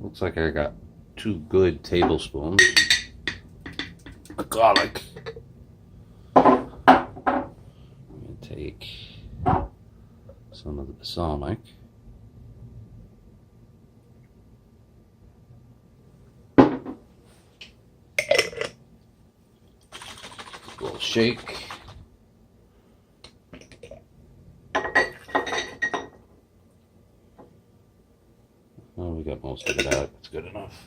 Looks like I got 2 good tablespoons of garlic. I'm going to take some of the balsamic. A little shake. Oh, we got most of it out. That's good enough.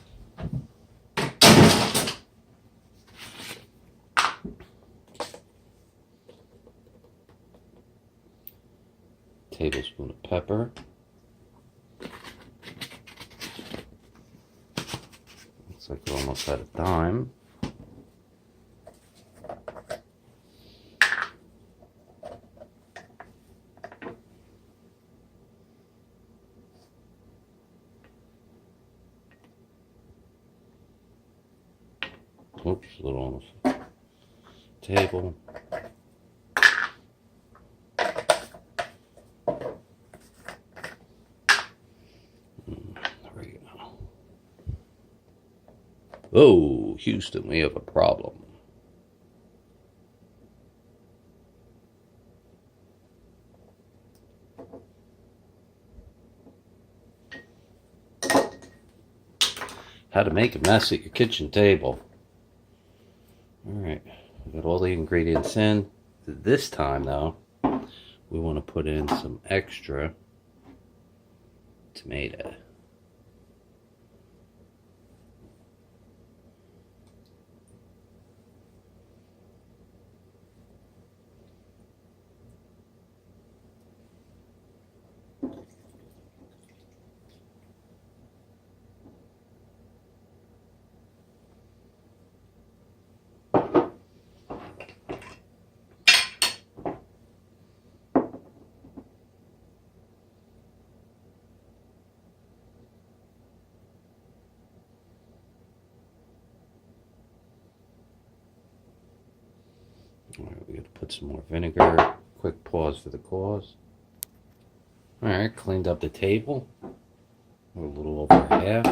Tablespoon of pepper. Looks like we're almost out of thyme. Oops, a little on the table. There we go. Oh, Houston, we have a problem. How to make a mess at your kitchen table. Alright, we got all the ingredients in. This time, though, we want to put in some extra tomato. Alright, we got to put some more vinegar. Quick pause for the cause. Alright, cleaned up the table. We're a little over half.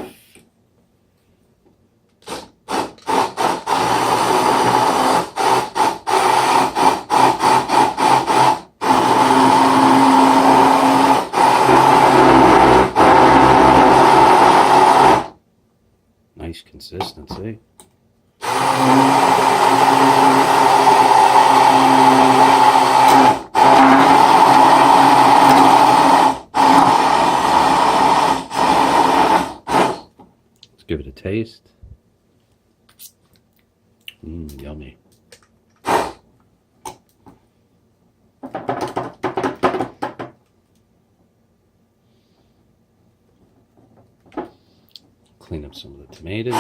Nice consistency. Give it a taste. Yummy. Clean up some of the tomatoes.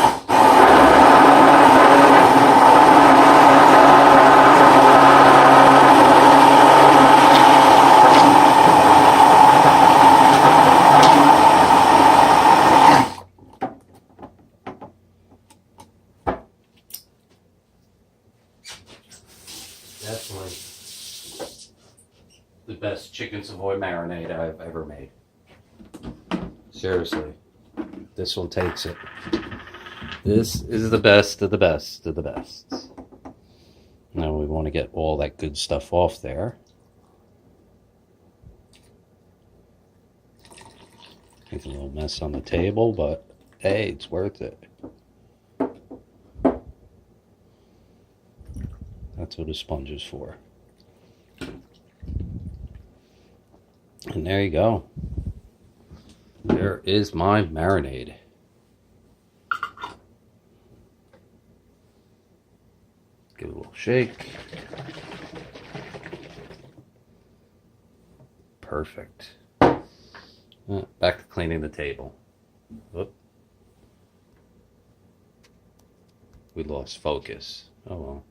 Definitely the best chicken Savoy Marinade I've ever made. Seriously, this one takes it. This is the best of the best of the best. Now we want to get all that good stuff off there. Making a little mess on the table, but hey, it's worth it. That's what a sponge is for. And there you go. There is my marinade. Give it a little shake. Perfect. Back to cleaning the table. Whoop. We lost focus. Oh well.